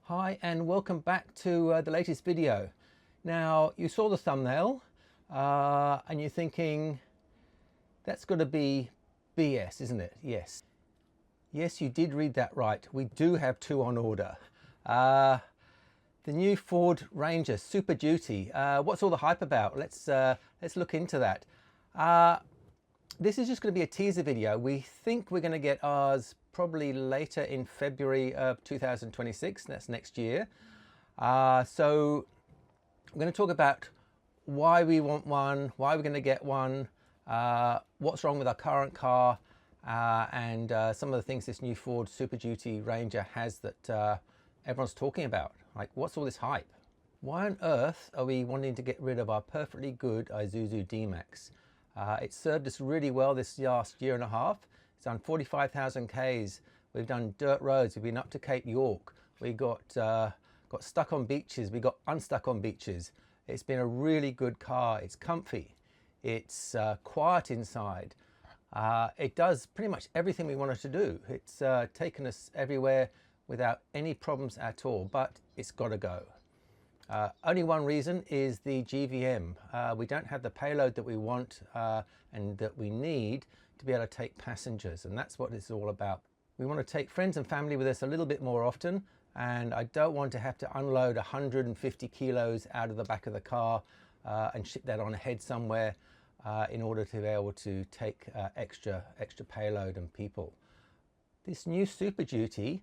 Hi and welcome back to the latest video. Now you saw the thumbnail and you're thinking that's got to be BS, isn't it? Yes, you did read that right. We do have two on order. The new Ford Ranger Super Duty. What's all the hype about? Let's look into that. This is just going to be a teaser video. We think we're going to get ours probably later in February of 2026. That's next year. So I'm going to talk about why we want one, why we're going to get one, what's wrong with our current car, and some of the things this new Ford Super Duty Ranger has that everyone's talking about. Like, what's all this hype? Why on earth are we wanting to get rid of our perfectly good Isuzu D-Max? It served us really well this last year and a half. It's done 45,000 Ks. We've done dirt roads. We've been up to Cape York. We got stuck on beaches. We got unstuck on beaches. It's been a really good car. It's comfy. It's quiet inside. It does pretty much everything we want it to do. It's taken us everywhere without any problems at all, but it's got to go. Only one reason is the GVM. We don't have the payload that we want and that we need to be able to take passengers, and that's what it's all about. We want to take friends and family with us a little bit more often, and I don't want to have to unload 150 kilos out of the back of the car and ship that on ahead somewhere in order to be able to take extra payload and people. This new Super Duty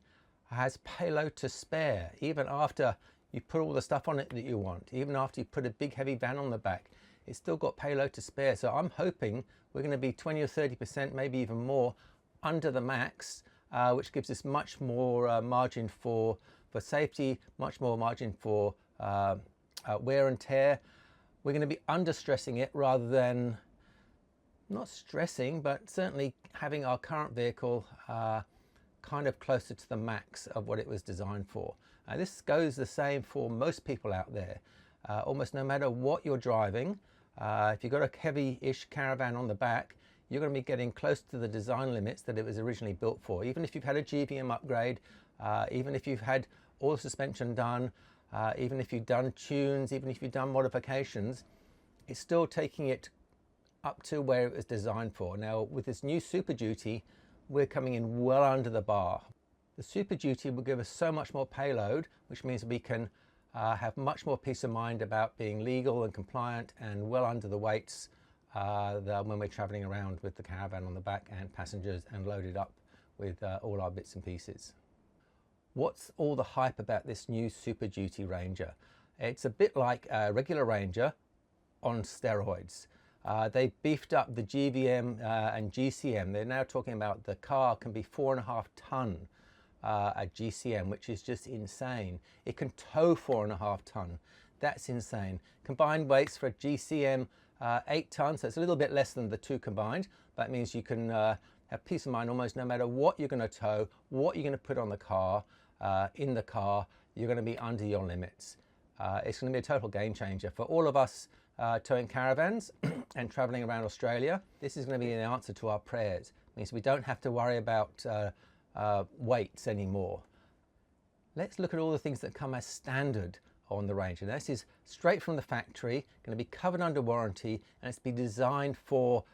has payload to spare, even after you put all the stuff on it that you want. Even after you put a big heavy van on the back, it's still got payload to spare. So I'm hoping we're going to be 20 or 30%, maybe even more, under the max, which gives us much more margin for safety, much more margin for wear and tear. We're going to be under stressing it rather than not stressing, but certainly having our current vehicle kind of closer to the max of what it was designed for. This goes the same for most people out there. Almost no matter what you're driving, if you've got a heavy-ish caravan on the back, you're going to be getting close to the design limits that it was originally built for. Even if you've had a GVM upgrade, even if you've had all the suspension done, even if you've done tunes, even if you've done modifications, it's still taking it up to where it was designed for. Now, with this new Super Duty, we're coming in well under the bar. The Super Duty will give us so much more payload, which means we can have much more peace of mind about being legal and compliant and well under the weights when we're traveling around with the caravan on the back and passengers and loaded up with all our bits and pieces. What's all the hype about this new Super Duty Ranger? It's a bit like a regular Ranger on steroids. They beefed up the GVM and GCM. They're now talking about the car can be 4.5 ton at GCM, which is just insane. It can tow 4.5 ton. That's insane. Combined weights for a GCM 8 tons, so it's a little bit less than the two combined. That means you can have peace of mind almost no matter what you're going to tow, what you're going to put on the car, in the car, you're going to be under your limits. It's going to be a total game changer for all of us towing caravans and traveling around Australia. This is going to be the answer to our prayers. It means we don't have to worry about weights anymore. Let's look at all the things that come as standard on the Ranger. This is straight from the factory, going to be covered under warranty, and it's been designed for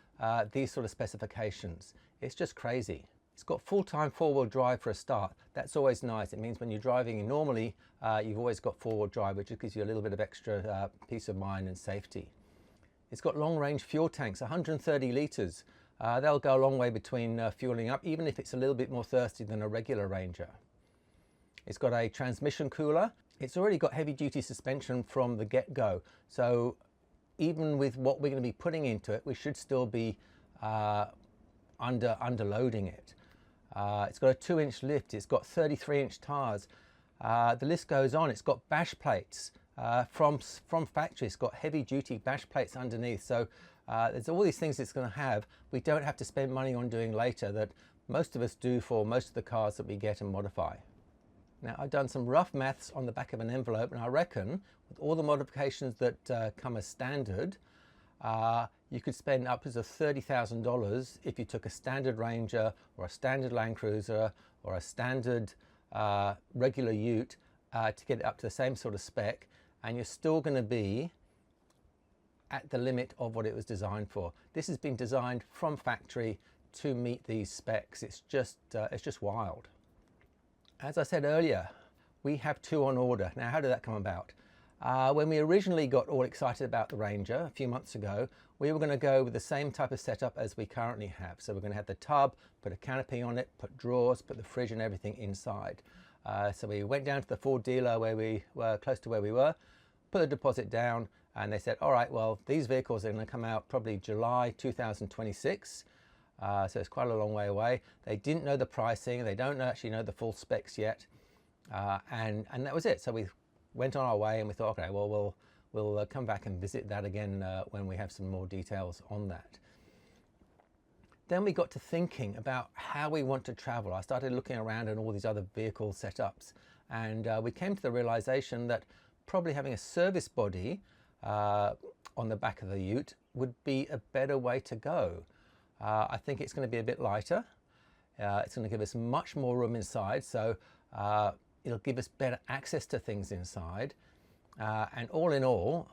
these sort of specifications. It's just crazy. It's got full-time four-wheel drive for a start. That's always nice. It means when you're driving normally, you've always got four-wheel drive, which gives you a little bit of extra peace of mind and safety. It's got long-range fuel tanks, 130 litres. They'll go a long way between fueling up, even if it's a little bit more thirsty than a regular Ranger. It's got a transmission cooler. It's already got heavy-duty suspension from the get-go. So even with what we're going to be putting into it, we should still be underloading it. It's got a 2-inch lift. It's got 33-inch tires. The list goes on. It's got bash plates from factory. It's got heavy-duty bash plates underneath. So there's all these things it's going to have. We don't have to spend money on doing later that most of us do for most of the cars that we get and modify. Now, I've done some rough maths on the back of an envelope, and I reckon with all the modifications that come as standard, you could spend upwards of $30,000 if you took a standard Ranger or a standard LandCruiser or a standard regular ute to get it up to the same sort of spec, and you're still going to be at the limit of what it was designed for. This has been designed from factory to meet these specs. It's just wild. As I said earlier, we have 2 on order. Now, how did that come about? When we originally got all excited about the Ranger a few months ago, we were going to go with the same type of setup as we currently have. So we're going to have the tub, put a canopy on it, put drawers, put the fridge and everything inside. So we went down to the Ford dealer where we were close to where we were, put a deposit down, and they said, all right, well, these vehicles are going to come out probably July 2026. So it's quite a long way away. They didn't know the pricing. They don't actually know the full specs yet. And that was it. So we went on our way and we thought, okay, well, we'll come back and visit that again when we have some more details on that. Then we got to thinking about how we want to travel. I started looking around at all these other vehicle setups, and we came to the realization that probably having a service body on the back of the ute would be a better way to go. I think it's going to be a bit lighter. It's going to give us much more room inside, so it'll give us better access to things inside. And all in all,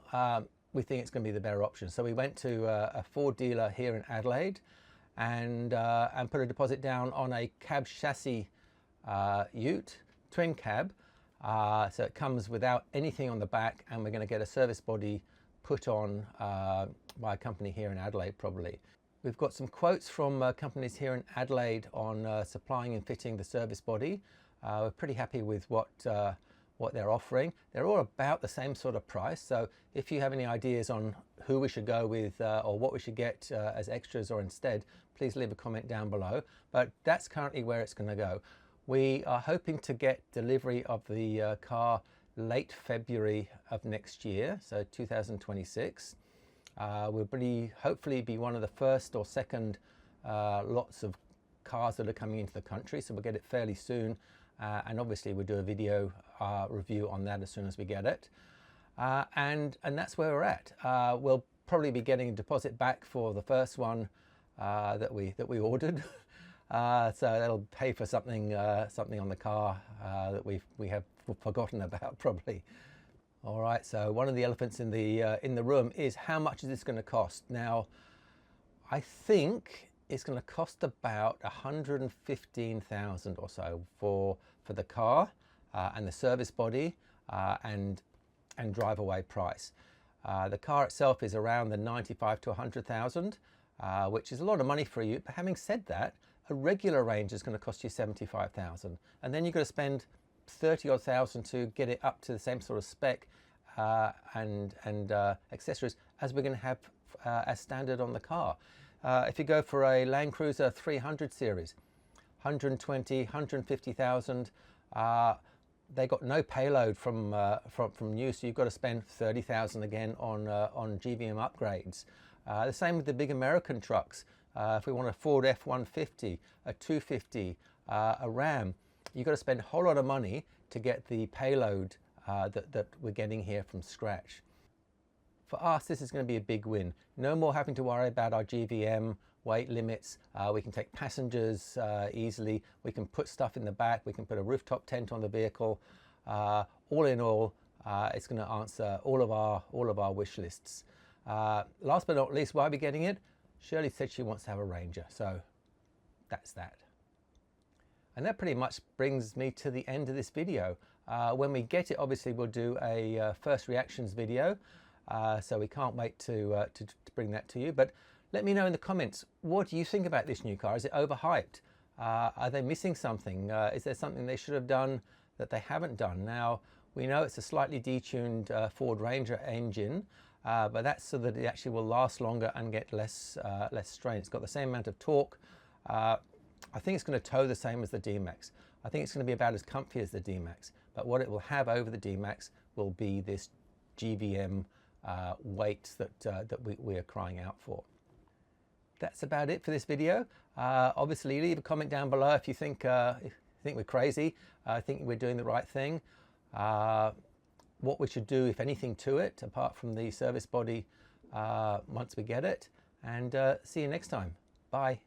we think it's going to be the better option. So we went to a Ford dealer here in Adelaide and put a deposit down on a cab chassis ute, twin cab. So it comes without anything on the back, and we're going to get a service body put on by a company here in Adelaide probably. We've got some quotes from companies here in Adelaide on supplying and fitting the service body. We're pretty happy with what they're offering. They're all about the same sort of price. So if you have any ideas on who we should go with or what we should get as extras or instead, please leave a comment down below. But that's currently where it's going to go. We are hoping to get delivery of the car late February of next year, so 2026. We'll hopefully be one of the first or second lots of cars that are coming into the country, so we'll get it fairly soon. And obviously we'll do a video review on that as soon as we get it. And that's where we're at. We'll probably be getting a deposit back for the first one that we ordered. So that'll pay for something on the car that we have forgotten about probably. All right, so one of the elephants in the room is how much is this going to cost? Now, I think it's going to cost about 115,000 or so for the car and the service body and drive away price. The car itself is around the 95 to 100,000, which is a lot of money for you. But having said that, a regular Range is going to cost you 75,000, and then you've got to spend 30-odd thousand to get it up to the same sort of spec and accessories as we're going to have as standard on the car. If you go for a LandCruiser 300 series, 120, 150,000, they got no payload from new, so you've got to spend 30,000 again on GVM upgrades. The same with the big American trucks. If we want a Ford F-150, a 250, a Ram, you've got to spend a whole lot of money to get the payload that we're getting here from scratch. For us, this is going to be a big win. No more having to worry about our GVM weight limits. We can take passengers easily. We can put stuff in the back. We can put a rooftop tent on the vehicle. All in all, it's going to answer all of our wish lists. Last but not least, why are we getting it? Shirley said she wants to have a Ranger, so that's that. And that pretty much brings me to the end of this video. When we get it, obviously we'll do a first reactions video. So we can't wait to bring that to you. But let me know in the comments, what do you think about this new car? Is it overhyped? Are they missing something? Is there something they should have done that they haven't done? Now, we know it's a slightly detuned Ford Ranger engine, but that's so that it actually will last longer and get less strain. It's got the same amount of torque. I think it's going to tow the same as the D-Max. I think it's going to be about as comfy as the D-Max, but what it will have over the D-Max will be this GVM weight that we are crying out for. That's about it for this video. Obviously, leave a comment down below if you think we're crazy, think we're doing the right thing, what we should do, if anything, to it, apart from the service body once we get it. And see you next time. Bye.